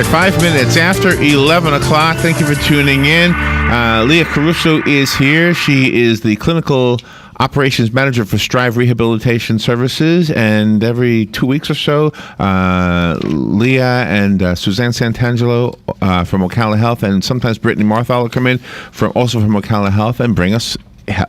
right, 5 minutes after 11 o'clock. Thank you for tuning in. Leah Caruso is here. She is the clinical operations manager for Strive Rehabilitation Services. And every 2 weeks or so, Leah and Suzanne Santangelo from Ocala Health, and sometimes Brittany Marthal come in also from Ocala Health and bring us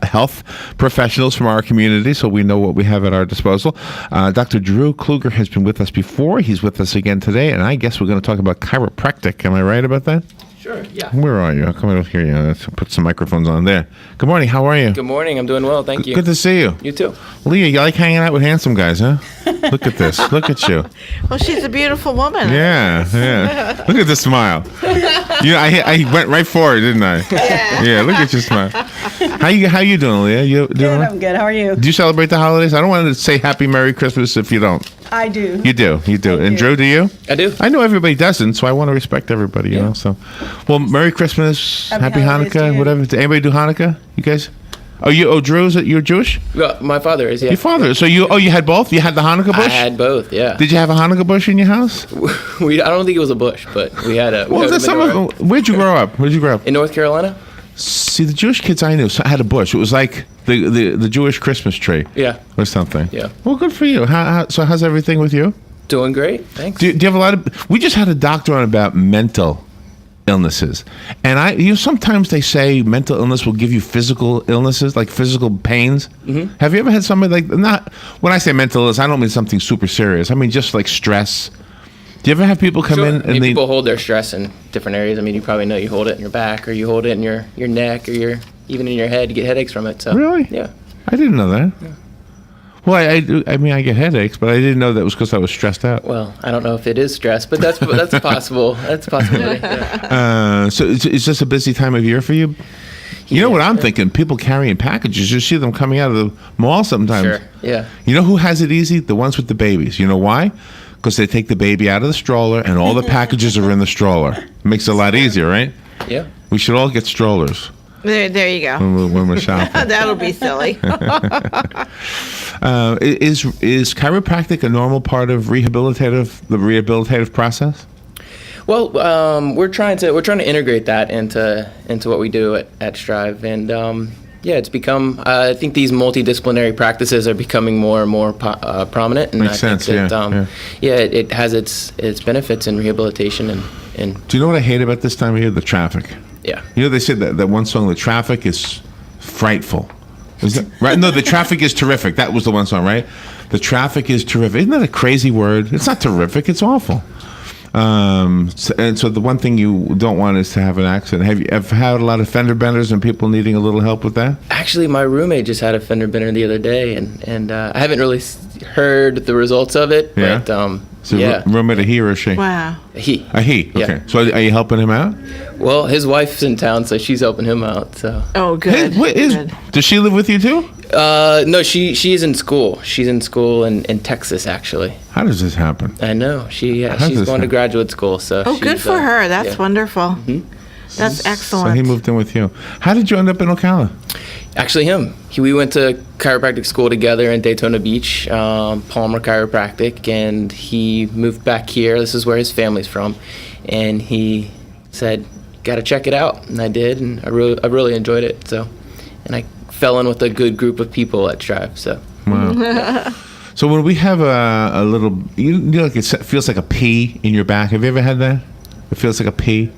health professionals from our community, so we know what we have at our disposal. Dr. Drew Kluger has been with us before. He's with us again today, and I guess we're going to talk about chiropractic. Am I right about that? Sure, yeah. Where are you? How come I don't hear you? Let's put some microphones on there. Good morning. How are you? Good morning. I'm doing well. Thank you. Good to see you. You too. Leah, you like hanging out with handsome guys, huh? Look at this. Look at you. Well, she's a beautiful woman. Yeah. Look at the smile. I went right for it, didn't I? Yeah. Look at your smile. How you doing, Leah? You doing Good, well? I'm good. How are you? Do you celebrate the holidays? I don't want to say Happy Merry Christmas if you don't. I do. You do. And Drew, do you? I do. I know everybody doesn't, so I want to respect everybody, you know. So, well, Merry Christmas, Happy holidays to Hanukkah, you. whatever. Did anybody do Hanukkah? You guys? Drew, you're Jewish? Well, my father is, yeah. Your father. So you had both? You had the Hanukkah bush? I had both, yeah. Did you have a Hanukkah bush in your house? I don't think it was a bush, but we had a... Well, that's where'd you grow up? In North Carolina? See, the Jewish kids I knew had a bush. It was like the Jewish Christmas tree. Yeah. Or something. Yeah. Well, good for you. So how's everything with you? Doing great, thanks. Do you have a lot of... We just had a doctor on about mental illnesses, and sometimes they say mental illness will give you physical illnesses, like physical pains. Mm-hmm. Have you ever had somebody like... Not when I say mental illness, I don't mean something super serious. I mean just like stress. Do you ever have people come in and people hold their stress in different areas? I mean, you probably know you hold it in your back, or you hold it in your neck, or even in your head. You get headaches from it. So really? Yeah. I didn't know that. Yeah. Well, I mean, I get headaches, but I didn't know that was because I was stressed out. Well, I don't know if it is stress, but that's possible. That's a possibility. Yeah. So is this a busy time of year for you? You know what I'm thinking? People carrying packages. You see them coming out of the mall sometimes. Sure, yeah. You know who has it easy? The ones with the babies. You know why? Because they take the baby out of the stroller and all the packages are in the stroller. It makes it a lot easier, right? Yeah. We should all get strollers. There you go. When we're shopping. That'll be silly. Is chiropractic a normal part of the rehabilitative process? Well, we're trying to integrate that into what we do at Strive, and it's become. I think these multidisciplinary practices are becoming more and more prominent, and Makes sense. It has its benefits in rehabilitation and. Do you know what I hate about this time of year? The traffic. Yeah. You know, they said that one song, "The Traffic is Frightful." Is that right? No, "The Traffic is Terrific." That was the one song, right? The traffic is terrific. Isn't that a crazy word? It's not terrific. It's awful. And so the one thing you don't want is to have an accident. Have you ever had a lot of fender benders and people needing a little help with that? Actually, my roommate just had a fender bender the other day, and I haven't really heard the results of it. Yeah. But, So roommate, a he or a she? Wow. A he. A he. Okay. Yeah. So are you helping him out? Well, his wife's in town, so she's helping him out. So. Oh, good. Good. Does she live with you too? No, she's in school. She's in school in Texas, actually. How does this happen? I know. She's going to graduate school. So. Good for her. That's wonderful. Mm-hmm. That's excellent. So he moved in with you. How did you end up in Ocala? Actually, him. We went to chiropractic school together in Daytona Beach, Palmer Chiropractic, and he moved back here. This is where his family's from, and he said, "Got to check it out," and I did, and I really enjoyed it. So, and I fell in with a good group of people at Strive. So. Wow. So when we have a little, you know, like it feels like a P in your back. Have you ever had that? It feels like a P.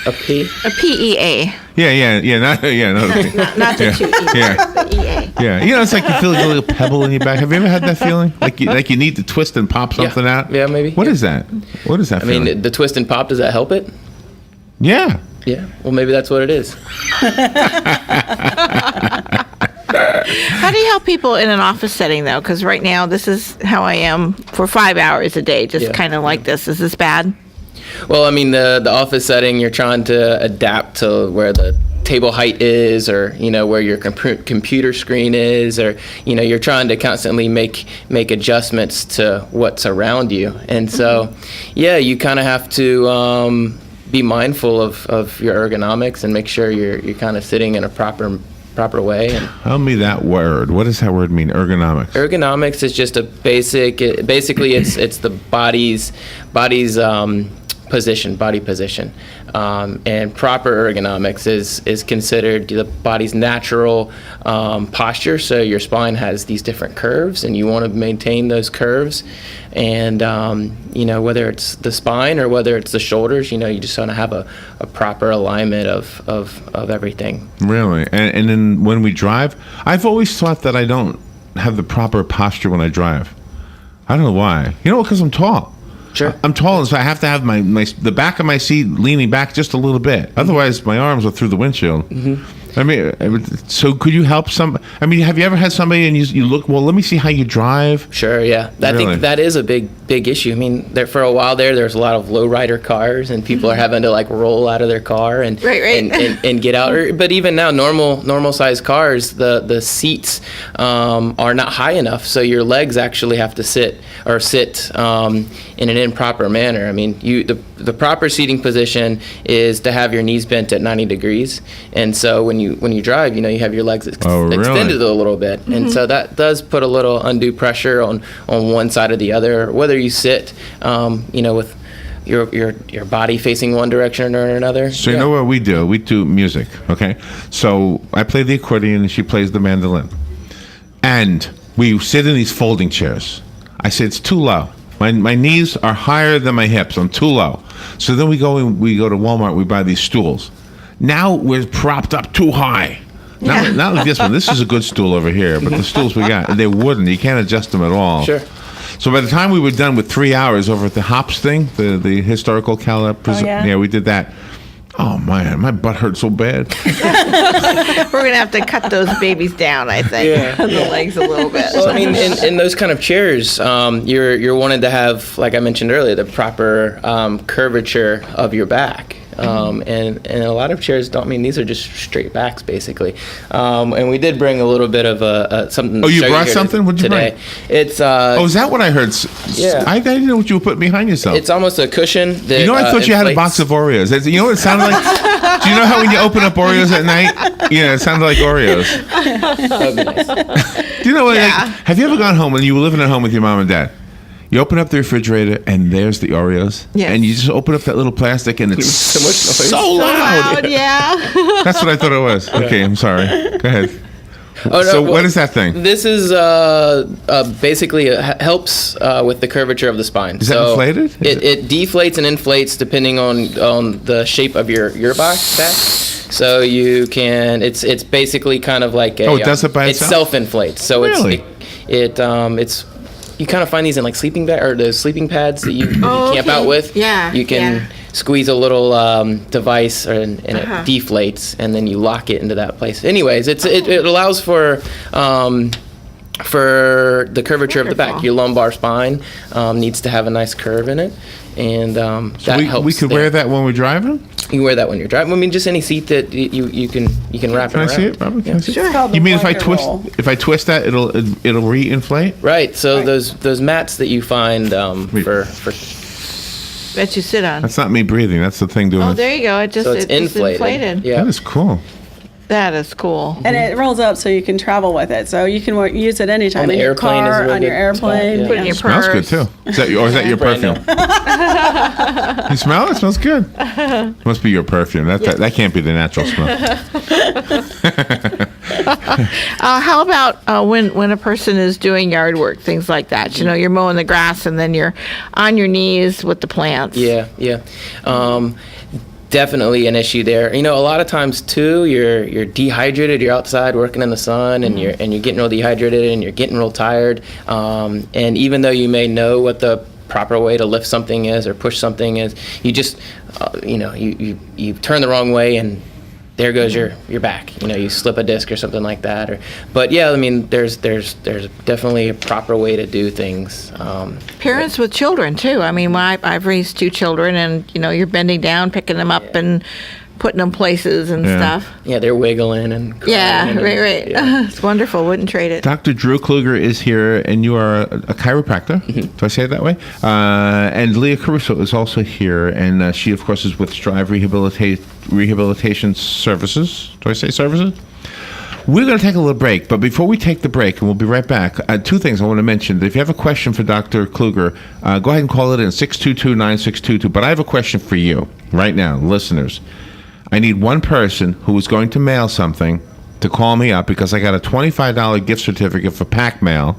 A P? A PEA. Yeah. Not the two E's. The EA. Yeah. You know, it's like you feel like a little pebble in your back. Have you ever had that feeling? Like you need to twist and pop something out? Yeah, maybe. What is that? What is that feeling? I mean, the twist and pop, does that help it? Yeah. Yeah. Well, maybe that's what it is. How do you help people in an office setting, though? Because right now, this is how I am for 5 hours a day, just kind of like this. Is this bad? Well, I mean, the office setting, you're trying to adapt to where the table height is, or, you know, where your computer screen is, or, you know, you're trying to constantly make adjustments to what's around you. And so, you kind of have to be mindful of your ergonomics and make sure you're kind of sitting in a proper way. And tell me that word. What does that word mean? Ergonomics. Ergonomics is just a basically it's the body's position, body position. And proper ergonomics is considered the body's natural posture. So your spine has these different curves, and you want to maintain those curves. And, whether it's the spine or whether it's the shoulders, you just want to have a proper alignment of everything. Really? And then when we drive, I've always thought that I don't have the proper posture when I drive. I don't know why. Because I'm tall. Sure. I'm tall, and so I have to have the back of my seat leaning back just a little bit. Otherwise, my arms are through the windshield. Mm-hmm. So could you help have you ever had somebody and you look, well, let me see how you drive? Sure, yeah. I think that is a big issue. I mean, for a while there's a lot of lowrider cars, and people are having to roll out of their car and and get out. But even now, normal sized cars, the seats are not high enough, so your legs actually have to sit in an improper manner. I mean, the proper seating position is to have your knees bent at 90 degrees, and so when you drive, you have your legs extended a little bit, and so that does put a little undue pressure on one side or the other. Whether you sit, with your body facing one direction or another. So you know what we do? We do music. Okay, so I play the accordion and she plays the mandolin, and we sit in these folding chairs. I say it's too low. My knees are higher than my hips. I'm too low. So then we go to Walmart. We buy these stools. Now we're propped up too high. Not like this one. This is a good stool over here, but the stools we got, they're wooden. You can't adjust them at all. Sure. So by the time we were done with 3 hours over at the Hops thing, the historical we did that. Oh man, my butt hurt so bad. We're gonna have to cut those babies down, I think, the legs a little bit. Well, I mean, in those kind of chairs, you're wanted to have, like I mentioned earlier, the proper curvature of your back. And a lot of chairs don't. I mean, these are just straight backs, basically. And we did bring a little bit of something. Oh, you brought something? What'd you today. Bring? It's. Is that what I heard? Yeah. I didn't know what you were putting behind yourself. It's almost a cushion. That, I thought you had a box of Oreos. You know what it sounded like? Do you know how when you open up Oreos at night? Yeah, it sounded like Oreos. That'd be nice. Do you know what? Have you ever gone home when you were living at home with your mom and dad? You open up the refrigerator and there's the Oreos. Yes. And you just open up that little plastic and it's so much noise. So loud. Yeah. That's what I thought it was. Okay, I'm sorry. Go ahead. Oh, no, so what is that thing? This is basically helps with the curvature of the spine. Is that inflated? It deflates and inflates depending on the shape of your back. So you can. It's basically kind of like a. Oh, it does it by itself? itself? It self-inflates. So really? It's. You kind of find these in sleeping bag or the sleeping pads that you camp out with. Yeah. You can squeeze a little device and it deflates, and then you lock it into that place. Anyways, it allows for the curvature of the back. Your lumbar spine needs to have a nice curve in it, and that helps. We could wear that when we're driving. You can wear that when you're driving. I mean, just any seat that you can wrap it around. Can I see it, Robert? Can I see it? Sure. You mean if I twist that, it'll re-inflate? Right. So those mats that you find for that you sit on. That's not me breathing. That's the thing doing. Oh, there you go. It's inflated. Yeah. That is cool. That is cool. And it rolls up so you can travel with it. So you can use it anytime. On the in your airplane car, is a on your airplane. Put it in your Smells good purse. too. Is that your perfume? You smell it? It smells good. Must be your perfume. That can't be the natural smell. How about when a person is doing yard work, things like that? You're mowing the grass and then you're on your knees with the plants. Yeah. Definitely an issue there. A lot of times too, you're dehydrated. You're outside working in the sun, and you're getting real dehydrated, and you're getting real tired. And even though you may know what the proper way to lift something is or push something is, you just you turn the wrong way, and there goes your back. You slip a disc or something like that. But yeah, I mean, there's definitely a proper way to do things. Parents with children too. I mean, I've raised 2 children, and you're bending down, picking them up, and putting them places and stuff. Yeah, they're wiggling and crying. Yeah, right. Yeah. It's wonderful. Wouldn't trade it. Dr. Drew Kluger is here, and you are a chiropractor. Mm-hmm. Do I say it that way? And Leah Caruso is also here, and she, of course, is with Strive Rehabilitation Services. Do I say services? We're going to take a little break, but before we take the break, and we'll be right back, two things I want to mention. If you have a question for Dr. Kluger, go ahead and call it in, 622-9622. But I have a question for you right now, listeners. I need one person who is going to mail something to call me up because I got a $25 gift certificate for pack mail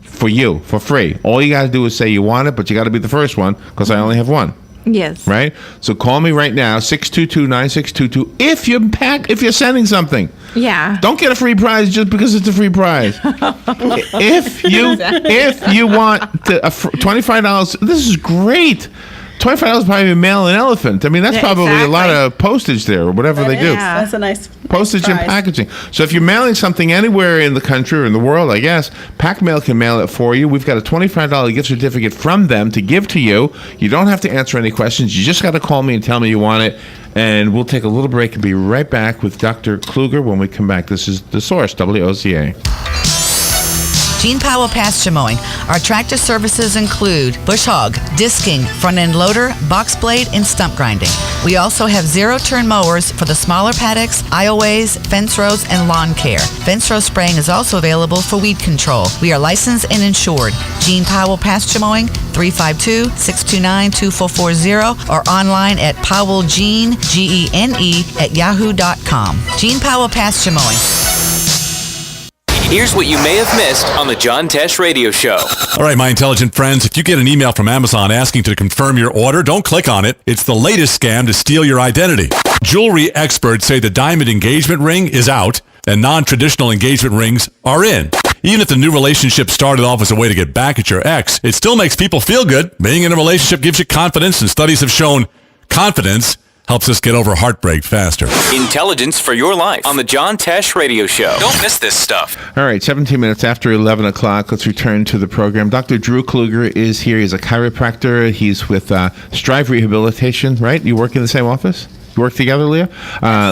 for you, for free. All you got to do is say you want it, but you got to be the first one because I only have one. Yes. Right? So call me right now, 622-9622, if you're sending something. Yeah. Don't get a free prize just because it's a free prize. if you want $25, this is great. $25 probably mail an elephant. I mean, that's probably a lot of postage there or whatever they do. That's a nice Postage and packaging. So if you're mailing something anywhere in the country or in the world, I guess, Pack Mail can mail it for you. We've got a $25 gift certificate from them to give to you. You don't have to answer any questions. You just got to call me and tell me you want it. And we'll take a little break and be right back with Dr. Kluger when we come back. This is The Source, WOCA. Gene Powell Pasture Mowing. Our tractor services include bush hog, disking, front end loader, box blade, and stump grinding. We also have zero-turn mowers for the smaller paddocks, aisleways, fence rows, and lawn care. Fence row spraying is also available for weed control. We are licensed and insured. Gene Powell Pasture Mowing, 352-629-2440, or online at powellgene, Gene, at yahoo.com. Gene Powell Pasture Mowing. Here's what you may have missed on the John Tesh Radio Show. All right, my intelligent friends, if you get an email from Amazon asking to confirm your order, don't click on it. It's the latest scam to steal your identity. Jewelry experts say the diamond engagement ring is out and non-traditional engagement rings are in. Even if the new relationship started off as a way to get back at your ex, it still makes people feel good. Being in a relationship gives you confidence, and studies have shown confidence helps us get over heartbreak faster. Intelligence for your life on the John Tesh Radio Show. Don't miss this stuff. All right, 17 minutes after 11 o'clock. Let's return to the program. Dr. Drew Kluger is here. He's a chiropractor. He's with Strive Rehabilitation, right? You work in the same office? You work together, Leah?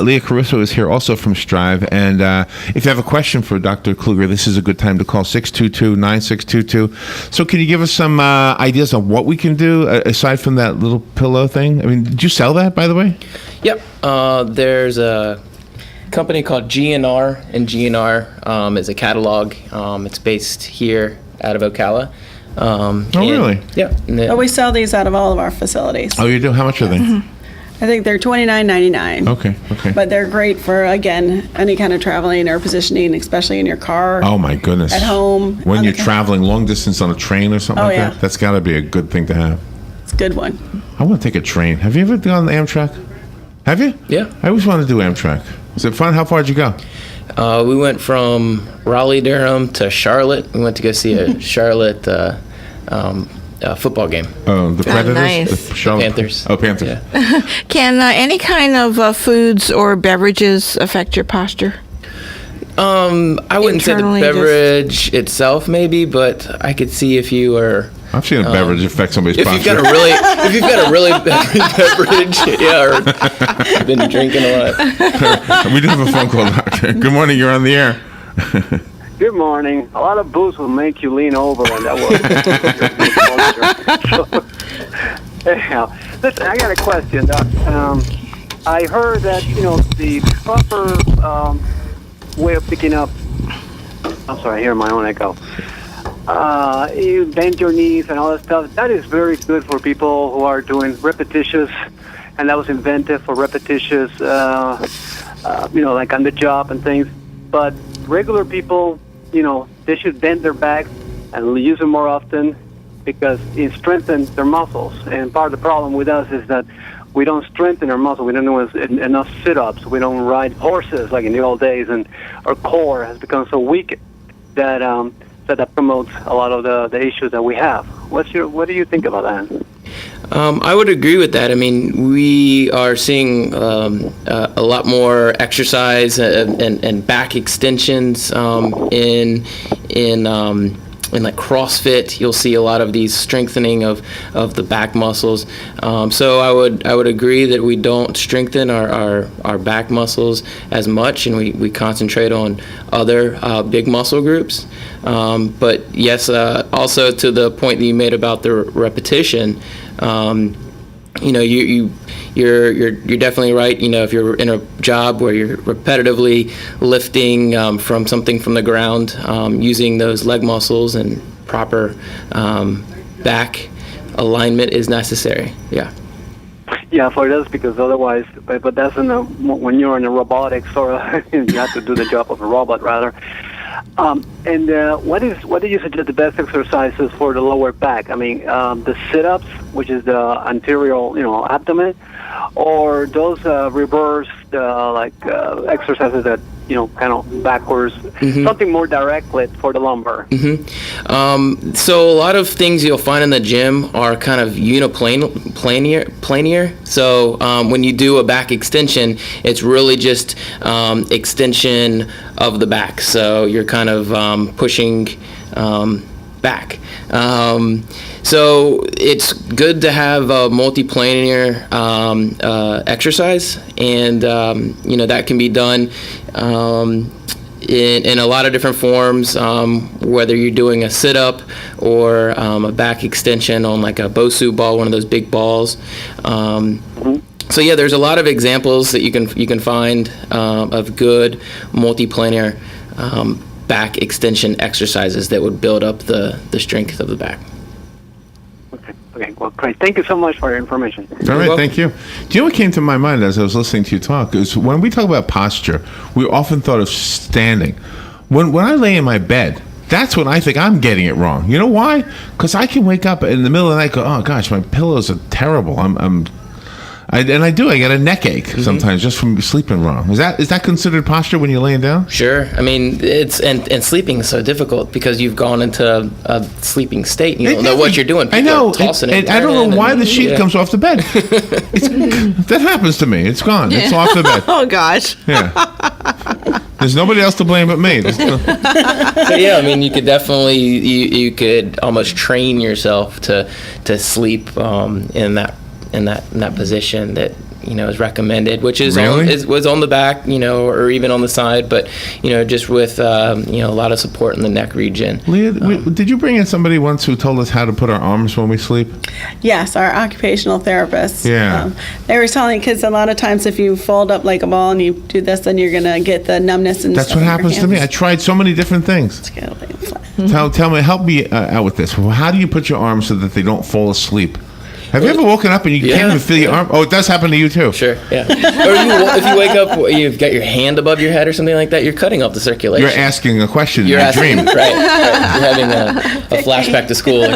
Leah Caruso is here also from Strive. And if you have a question for Dr. Kluger, this is a good time to call 622-9622. So can you give us some ideas on what we can do aside from that little pillow thing? I mean, did you sell that, by the way? Yep. There's a company called GNR, and GNR is a catalog. It's based here out of Ocala. Really? Yeah. But we sell these out of all of our facilities. Oh, you do? How much are they? Mm-hmm. I think they're $29.99. Okay. But they're great for, again, any kind of traveling or positioning, especially in your car. Oh, my goodness. At home. When you're traveling long distance on a train or something that, that's got to be a good thing to have. It's a good one. I want to take a train. Have you ever done the Amtrak? Have you? Yeah. I always wanted to do Amtrak. Is it fun? How far did you go? We went from Raleigh-Durham to Charlotte. We went to go see a Charlotte football game. Oh, the Predators? Nice. Panthers. Oh, Panthers. Yeah. Can any kind of foods or beverages affect your posture? I wouldn't say the Internally, beverage itself, maybe, but I could see if you are. I've seen a beverage affect somebody's If posture. you've got a really beverage, yeah, or you've been drinking a lot. We do have a phone call, Doctor. Good morning. You're on the air. Good morning. A lot of booze will make you lean over, and that was. Anyhow, listen, I got a question, Doc. I heard that the proper way of picking up. I'm sorry, I hear my own echo. You bend your knees and all that stuff. That is very good for people who are doing repetitious, and that was invented for repetitious, like on the job and things. But regular people, they should bend their backs and use them more often because it strengthens their muscles. And part of the problem with us is that we don't strengthen our muscle. We don't do enough sit-ups. We don't ride horses like in the old days, and our core has become so weak that that promotes a lot of the issues that we have. What do you think about that? I would agree with that. I mean, we are seeing a lot more exercise and back extensions in like CrossFit. You'll see a lot of these strengthening of the back muscles. So I would agree that we don't strengthen our back muscles as much, and we concentrate on other big muscle groups. But yes, also to the point that you made about the repetition. you're definitely right. If you're in a job where you're repetitively lifting from something from the ground, using those leg muscles and proper back alignment is necessary. Yeah. Yeah, for this, because otherwise, but that's when you're in a robotics, or you have to do the job of a robot rather. And what do you suggest the best exercises for the lower back? I mean, the sit-ups, which is the anterior, abdomen, or those reverse exercises that kind of backwards, something more directly for the lumbar. So a lot of things you'll find in the gym are kind of planier. So when you do a back extension, it's really just extension of the back. So you're kind of pushing back. So it's good to have a multiplanar exercise, and that can be done in a lot of different forms, whether you're doing a sit-up or a back extension on like a Bosu ball, one of those big balls. So yeah, there's a lot of examples that you can find of good multiplanar back extension exercises that would build up the strength of the back. Okay, well, great. Thank you so much for your information. All right, thank you. Do you know what came to my mind as I was listening to you talk is when we talk about posture, we often thought of standing. When I lay in my bed, that's when I think I'm getting it wrong. You know why? Because I can wake up in the middle of the night and go, oh gosh, my pillows are terrible. I get a neck ache sometimes just from sleeping wrong. Is that considered posture when you're laying down? Sure. I mean, it's and sleeping is so difficult because you've gone into a sleeping state. You don't know what you're doing. People I know. are tossing and I don't know why the sheet comes off the bed. That happens to me. It's gone. It's off the bed. Oh gosh. Yeah. There's nobody else to blame but me. So yeah, I mean, you could definitely you could almost train yourself to sleep in that position that is recommended, which is really? was on the back, or even on the side, but just with a lot of support in the neck region. Leah, did you bring in somebody once who told us how to put our arms when we sleep? Yes, our occupational therapist. Yeah. They were telling kids a lot of times if you fold up like a ball and you do this, then you're gonna get the numbness and That's stuff what in your happens to me. I hands. tried so many different things. It's gonna be fun. Tell me, help me out with this. How do you put your arms so that they don't fall asleep? Have you ever woken up and you can't even feel your arm? Oh, it does happen to you too. Sure, yeah. Or if you wake up, you've got your hand above your head or something like that, you're cutting off the circulation. You're asking a question in You're your asking, dream. right. You're having a flashback to school.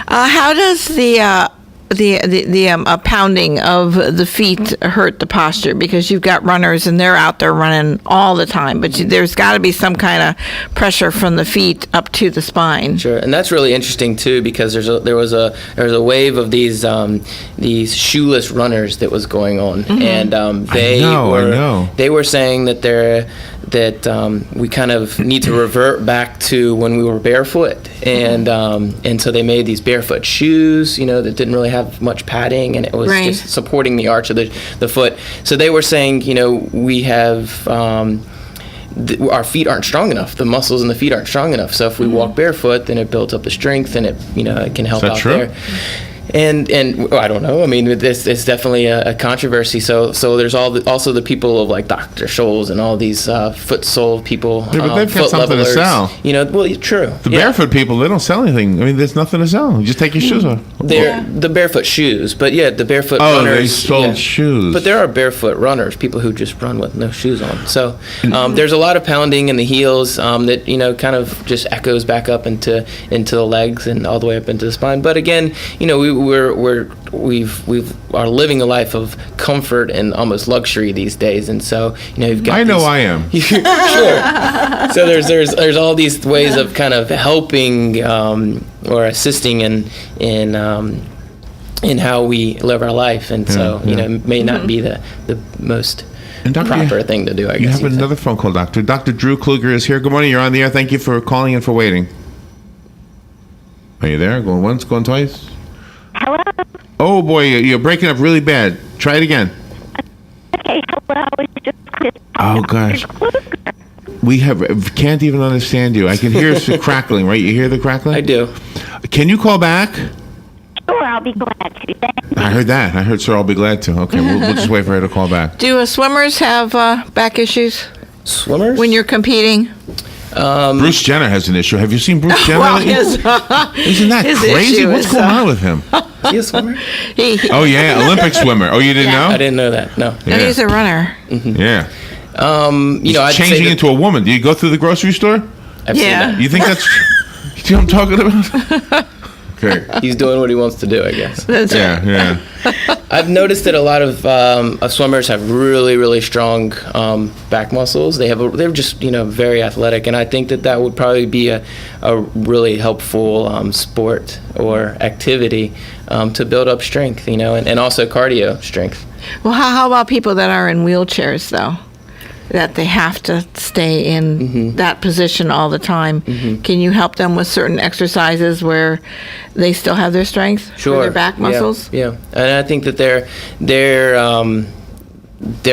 How does the pounding of the feet hurt the posture? Because you've got runners and they're out there running all the time, but there's got to be some kind of pressure from the feet up to the spine. Sure, and that's really interesting too, because there was a wave of these shoeless runners that was going on, and they were saying that we kind of need to revert back to when we were barefoot, and so they made these barefoot shoes, that didn't really have much padding, and it was just supporting the arch of the foot. So they were saying, we have our feet aren't strong enough. The muscles in the feet aren't strong enough. So if we walk barefoot, then it builds up the strength, and it can help out there. And I don't know. I mean, this is definitely a controversy. So there's also the people of like Dr. Scholl's and all these foot sole people. Yeah, but they've got foot something levelers. to sell. True. The barefoot people, they don't sell anything. I mean, there's nothing to sell. You just take your shoes off. They're the barefoot shoes, but the barefoot runners. runners. They sold shoes. But there are barefoot runners, people who just run with no shoes on. So there's a lot of pounding in the heels that kind of just echoes back up into the legs and all the way up into the spine. But again, we are living a life of comfort and almost luxury these days, and so you've got. I am. Sure. So there's all these ways of kind of helping or assisting in how we live our life, and so it may not be the most proper thing to do. I guess you have another phone call, Doctor. Dr. Drew Kluger is here. Good morning. You're on the air. Thank you for calling and for waiting. Are you there? Going once, going twice? Hello? Oh, boy, you're breaking up really bad. Try it again. Okay, hello. Oh, gosh. We can't even understand you. I can hear crackling, right? You hear the crackling? I do. Can you call back? Sure, I'll be glad to. Thank you. I heard that. I heard sir, I'll be glad to. Okay, we'll just wait for her to call back. Do swimmers have back issues Swimmers? when you're competing? Bruce Jenner has an issue. Have you seen Bruce Jenner? Well, Isn't that his crazy? issue What's is, going on with him? Is he a swimmer? he Oh, yeah, Olympic swimmer. Oh, you didn't know? I didn't know that. No. Yeah. he's a runner. Yeah. I'd say Changing that- into a woman. Do you go through the grocery store? I've seen Yeah. that. You think that's... You know what I'm talking about? Okay. He's doing what he wants to do, I guess. That's right. Yeah. I've noticed that a lot of swimmers have really, really strong back muscles. They're just very athletic, and I think that would probably be a really helpful sport or activity to build up strength, and also cardio strength. Well, how about people that are in wheelchairs, though? That they have to stay in that position all the time. Can you help them with certain exercises where they still have their strength for their back muscles? Yeah, and I think that they're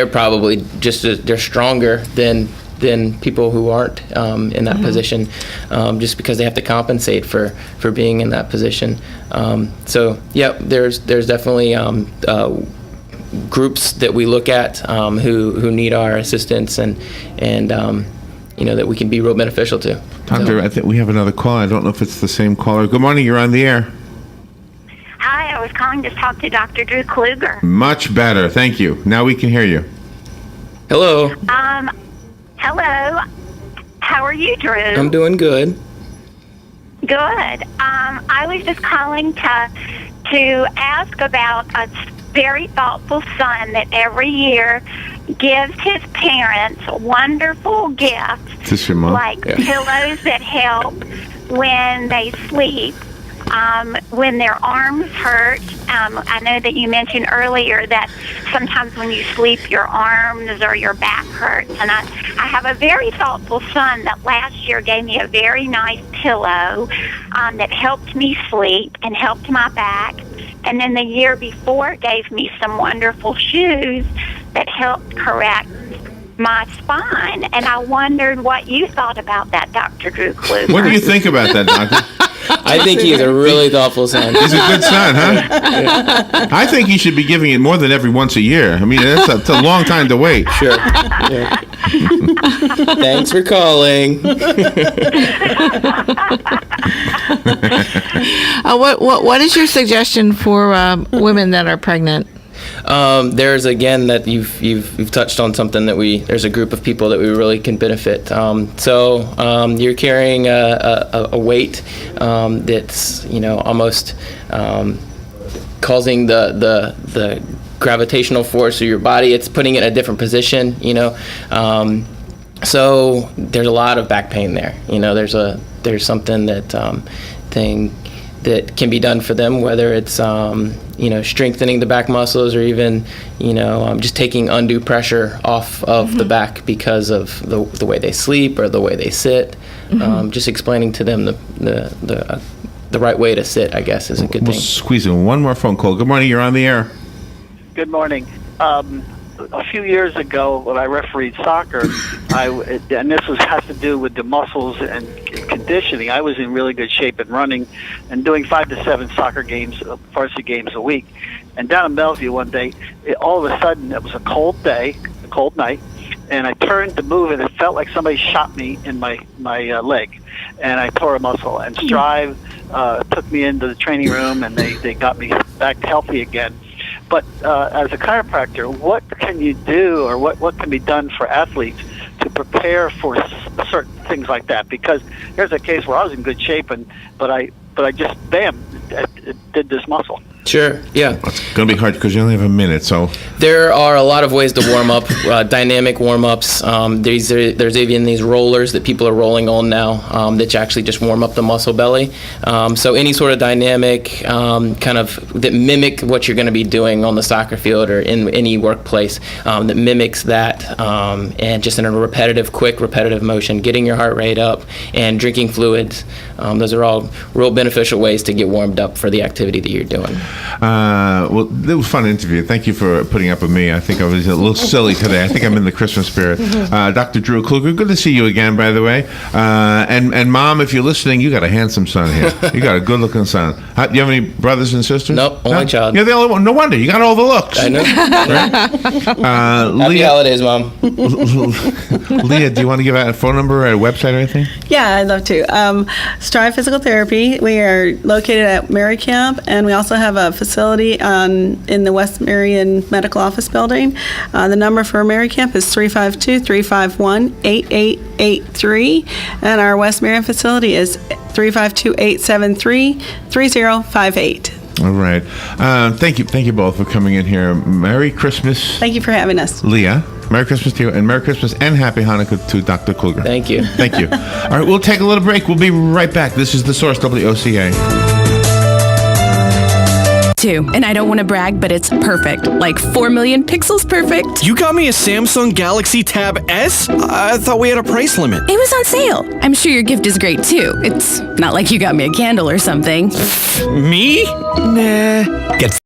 probably they're stronger than people who aren't in that position, just because they have to compensate for being in that position. So yeah, there's definitely groups that we look at who need our assistance and that we can be real beneficial to. Doctor, I think we have another call. I don't know if it's the same caller. Good morning. You're on the air. Hi, I was calling to talk to Dr. Drew Kluger. Much better. Thank you. Now we can hear you. Hello. Hello. How are you, Drew? I'm doing good. Good. I was just calling to ask about a very thoughtful son that every year gives his parents wonderful gifts, Is this your mom? like pillows that help when they sleep, when their arms hurt. I know that you mentioned earlier that sometimes when you sleep your arms or your back hurts, and I have a very thoughtful son that last year gave me a very nice pillow that helped me sleep and helped my back. And then the year before gave me some wonderful shoes that helped correct my spine. And I wondered what you thought about that, Dr. Drew Kluger. What do you think about that, doctor? I think he's a really thoughtful son. He's a good son, huh? I think he should be giving it more than every once a year. I mean, that's a long time to wait. Sure. Yeah. Thanks for calling. What is your suggestion for women that are pregnant? There's again that you've touched on something that there's a group of people that we really can benefit. So you're carrying a weight that's almost causing the gravitational force of your body. It's putting it in a different position. So there's a lot of back pain there. There's something that can be done for them, whether it's strengthening the back muscles or even just taking undue pressure off of the back because of the way they sleep or the way they sit. Just explaining to them the right way to sit, I guess, is a good We'll thing. squeeze in one more phone call. Good morning. You're on the air. Good morning. A few years ago, when I refereed soccer, and this has to do with the muscles and conditioning. I was in really good shape and running, and doing 5 to 7 soccer games, varsity games a week. And down in Bellevue one day, all of a sudden it was a cold day, a cold night, and I turned to move, and it felt like somebody shot me in my leg, and I tore a muscle. And Strive took me into the training room, and they got me back healthy again. But as a chiropractor, what can you do, or what can be done for athletes to prepare for certain things like that? Because here's a case where I was in good shape, but I just it did this muscle. Sure, yeah. It's going to be hard because you only have a minute, so... There are a lot of ways to warm up, dynamic warm-ups. There's even these rollers that people are rolling on now that actually just warm up the muscle belly. So any sort of dynamic kind of that mimic what you're going to be doing on the soccer field or in any workplace that mimics that, and just in a quick repetitive motion, getting your heart rate up and drinking fluids. Those are all real beneficial ways to get warmed up for the activity that you're doing. Well, it was a fun interview. Thank you for putting up with me. I think I was a little silly today. I think I'm in the Christmas spirit. Dr. Drew Kluger, good to see you again, by the way. And Mom, if you're listening, you got a handsome son here. You got a good-looking son. Do you have any brothers and sisters? Nope, only child. You're the only one. No wonder. You got all the looks. I know. Happy Leah, holidays, Mom. Leah, do you want to give out a phone number or a website or anything? Yeah, I'd love to. Strive Physical Therapy. We are located at Mary Camp, and we also have a facility in the West Marion Medical Office Building. The number for Mary Camp is 352-351-8883, and our West Marion facility is 352-873-3058. All right. Thank you both for coming in here. Merry Christmas. Thank you for having us. Leah. Merry Christmas to you, and Merry Christmas and Happy Hanukkah to Dr. Kluger. Thank you. Thank you. All right, we'll take a little break. We'll be right back. This is The Source, WOCA. And I don't want to brag, but it's perfect. Like 4 million pixels perfect. You got me a Samsung Galaxy Tab S? I thought we had a price limit. It was on sale. I'm sure your gift is great too. It's not like you got me a candle or something. Me? Nah. Get